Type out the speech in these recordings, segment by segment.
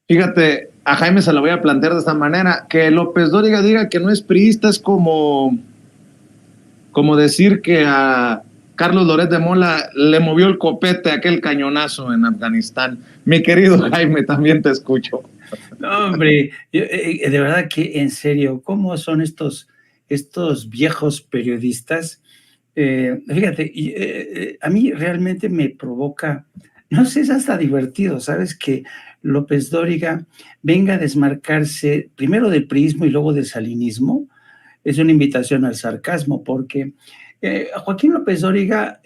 Fíjate, a Jaime se lo voy a plantear de esta manera, que López Dóriga diga que no es priista es como decir que a Carlos Loret de Mola le movió el copete aquel cañonazo en Afganistán. Mi querido Jaime, también te escucho. No, hombre, de verdad que en serio, ¿cómo son estos viejos periodistas? Fíjate, a mí realmente me provoca, no sé, es hasta divertido, ¿sabes? Que López Dóriga venga a desmarcarse primero del priismo y luego del salinismo. Es una invitación al sarcasmo, porque Joaquín López Dóriga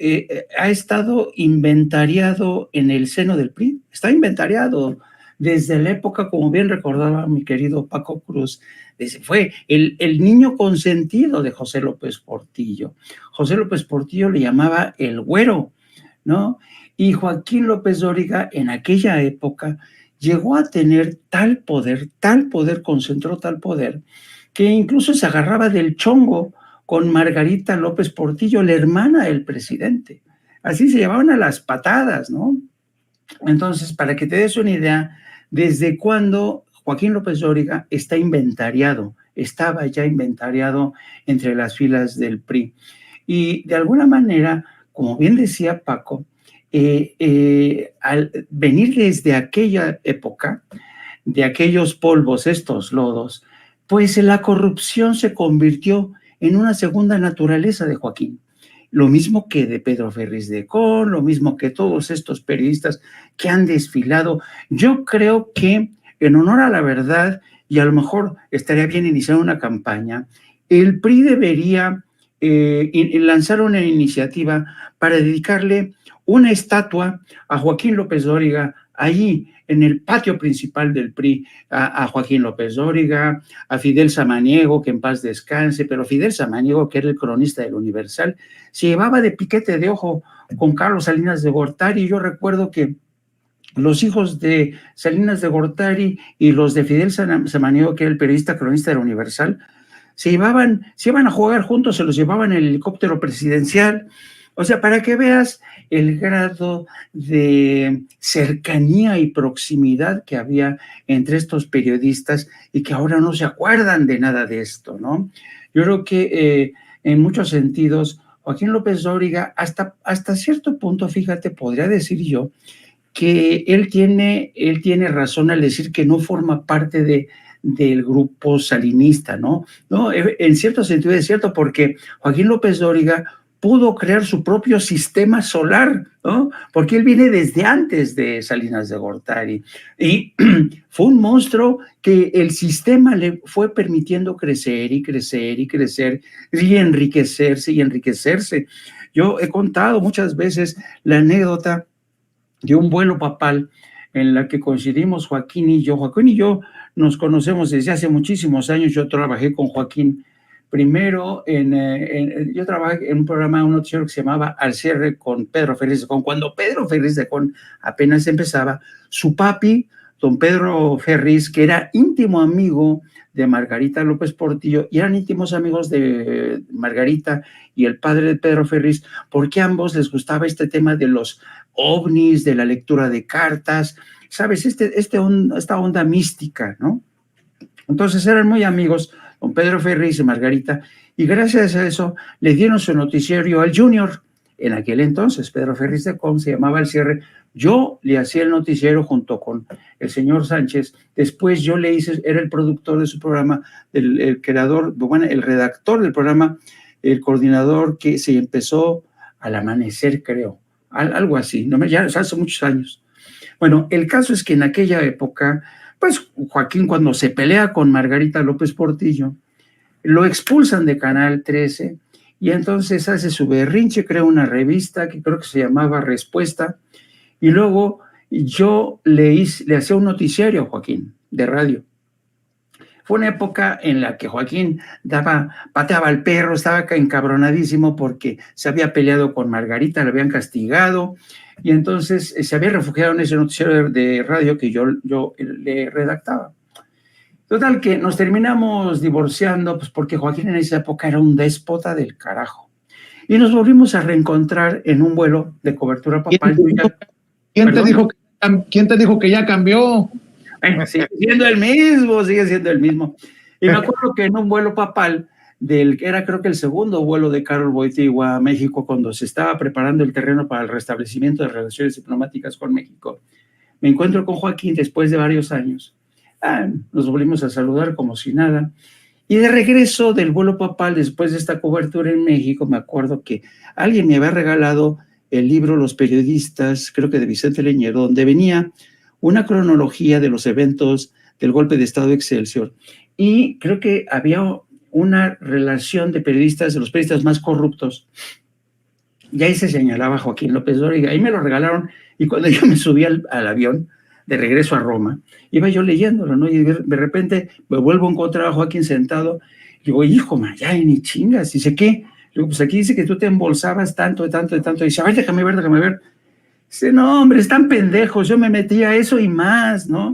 ha estado inventariado en el seno del PRI, está inventariado desde la época, como bien recordaba mi querido Paco Cruz, fue el niño consentido de José López Portillo. José López Portillo le llamaba el güero, ¿no? Y Joaquín López Dóriga en aquella época llegó a tener tal poder, concentró tal poder, que incluso se agarraba del chongo con Margarita López Portillo, la hermana del presidente. Así se llevaban a las patadas, ¿no? Entonces, para que te des una idea, desde cuándo Joaquín López Dóriga está inventariado, estaba ya inventariado entre las filas del PRI. Y de alguna manera, como bien decía Paco, al venir desde aquella época, de aquellos polvos, estos lodos, pues la corrupción se convirtió en una segunda naturaleza de Joaquín. Lo mismo que de Pedro Ferriz de Con, lo mismo que todos estos periodistas que han desfilado. Yo creo que en honor a la verdad, y a lo mejor estaría bien iniciar una campaña, el PRI debería lanzar una iniciativa para dedicarle una estatua a Joaquín López Dóriga allí en el patio principal del PRI, a Joaquín López Dóriga, a Fidel Samaniego, que en paz descanse, pero Fidel Samaniego, que era el cronista del Universal, se llevaba de piquete de ojo con Carlos Salinas de Gortari. Yo recuerdo que los hijos de Salinas de Gortari y los de Fidel Samaniego, que era el periodista cronista del Universal, se iban a jugar juntos, se los llevaban en el helicóptero presidencial. O sea, para que veas el grado de cercanía y proximidad que había entre estos periodistas y que ahora no se acuerdan de nada de esto, ¿no? Yo creo que en muchos sentidos, Joaquín López Dóriga, hasta cierto punto, fíjate, podría decir yo, que él tiene razón al decir que no forma parte del grupo salinista, ¿no? No, en cierto sentido es cierto, porque Joaquín López Dóriga pudo crear su propio sistema solar, ¿no? Porque él viene desde antes de Salinas de Gortari y fue un monstruo que el sistema le fue permitiendo crecer y crecer y crecer y enriquecerse y enriquecerse. Yo he contado muchas veces la anécdota de un vuelo papal en la que coincidimos Joaquín y yo. Joaquín y yo nos conocemos desde hace muchísimos años. Yo trabajé con Joaquín primero yo trabajé en un programa, un noticiero que se llamaba Al Cierre con Pedro Ferriz de Con. Cuando Pedro Ferriz de Con apenas empezaba, su papi, don Pedro Ferriz, que era íntimo amigo de Margarita López Portillo, y eran íntimos amigos de Margarita y el padre de Pedro Ferriz, porque a ambos les gustaba este tema de los ovnis, de la lectura de cartas, ¿sabes? Esta onda mística, ¿no? Entonces eran muy amigos, don Pedro Ferriz y Margarita, y gracias a eso le dieron su noticiero al Junior. En aquel entonces, Pedro Ferriz de Con se llamaba El Cierre. Yo le hacía el noticiero junto con el señor Sánchez. Después yo le hice, era el productor de su programa, el creador, bueno, el redactor del programa, el coordinador que se empezó al amanecer, creo. Algo así, ¿no? Ya hace muchos años. Bueno, el caso es que en aquella época, pues Joaquín, cuando se pelea con Margarita López Portillo, lo expulsan de Canal 13 y entonces hace su berrinche, crea una revista que creo que se llamaba Respuesta, y luego yo le hacía un noticiario a Joaquín de radio. Fue una época en la que Joaquín pateaba al perro, estaba encabronadísimo porque se había peleado con Margarita, le habían castigado, y entonces se había refugiado en ese noticiero de radio que yo le redactaba. Total, que nos terminamos divorciando, pues porque Joaquín en esa época era un déspota del carajo. Y nos volvimos a reencontrar en un vuelo de cobertura papal. ¿Quién te dijo que ya cambió? Sigue siendo el mismo, sigue siendo el mismo. Y me acuerdo que en un vuelo papal, del que era creo que el segundo vuelo de Karol Wojtyła a México, cuando se estaba preparando el terreno para el restablecimiento de relaciones diplomáticas con México, me encuentro con Joaquín después de varios años. Nos volvimos a saludar como si nada. Y de regreso del vuelo papal, después de esta cobertura en México, me acuerdo que alguien me había regalado el libro Los Periodistas, creo que de Vicente Leñero, donde venía una cronología de los eventos del golpe de Estado de Excelsior. Y creo que había una relación de periodistas, de los periodistas más corruptos. Y ahí se señalaba Joaquín López Dóriga. Ahí me lo regalaron. Y cuando yo me subí al avión de regreso a Roma, iba yo leyéndolo, ¿no? Y de repente me vuelvo a encontrar a Joaquín sentado. Y digo, hijo, ya ni chingas. Dice, ¿qué? Digo, pues aquí dice que tú te embolsabas tanto. Y dice, a ver, déjame ver. Dice, no, hombre, están pendejos. Yo me metí a eso y más, ¿no?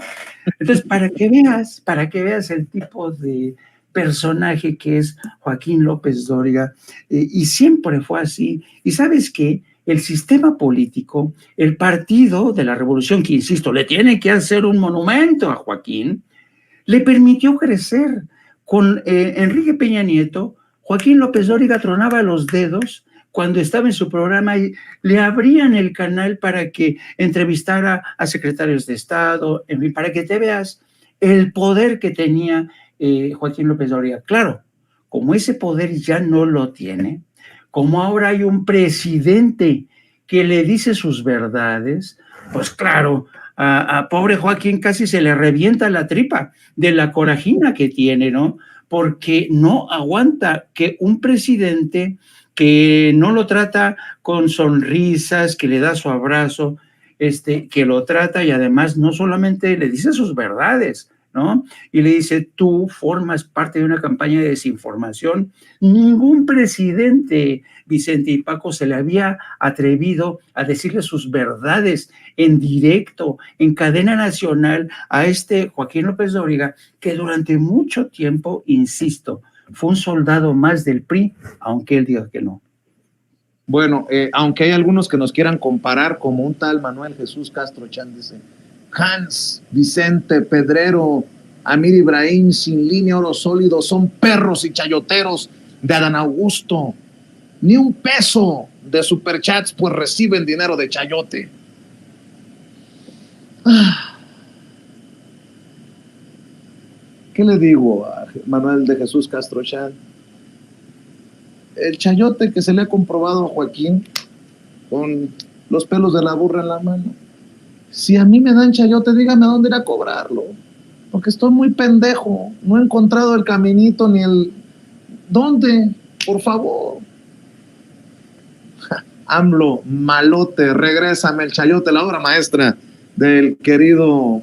Entonces, para que veas el tipo de personaje que es Joaquín López Dóriga, y siempre fue así. Y ¿sabes qué? El sistema político, el partido de la Revolución, que insisto, le tiene que hacer un monumento a Joaquín, le permitió crecer. Con Enrique Peña Nieto, Joaquín López Dóriga tronaba los dedos cuando estaba en su programa y le abrían el canal para que entrevistara a secretarios de Estado, en fin, para que te veas el poder que tenía Joaquín López Dóriga. Claro, como ese poder ya no lo tiene, como ahora hay un presidente que le dice sus verdades, pues claro, a pobre Joaquín casi se le revienta la tripa de la corajina que tiene, ¿no? Porque no aguanta que un presidente que no lo trata con sonrisas, que le da su abrazo, que lo trata y además no solamente le dice sus verdades, ¿no? Y le dice, tú formas parte de una campaña de desinformación. Ningún presidente, Vicente y Paco, se le había atrevido a decirle sus verdades en directo, en cadena nacional, a Joaquín López Dóriga, que durante mucho tiempo, insisto, fue un soldado más del PRI, aunque él diga que no. Bueno, aunque hay algunos que nos quieran comparar, como un tal Manuel Jesús Castro Chan, dice, Hans, Vicente, Pedrero, Amir Ibrahim, Sin Línea, Oro Sólido, son perros y chayoteros de Adán Augusto. Ni un peso de superchats, pues reciben dinero de chayote. ¿Qué le digo a Manuel de Jesús Castro Chan? El chayote que se le ha comprobado a Joaquín con los pelos de la burra en la mano. Si a mí me dan chayote, dígame a dónde ir a cobrarlo. Porque estoy muy pendejo. No he encontrado el caminito ni el... ¿Dónde? Por favor. AMLO, malote, regrésame el chayote, la obra maestra del querido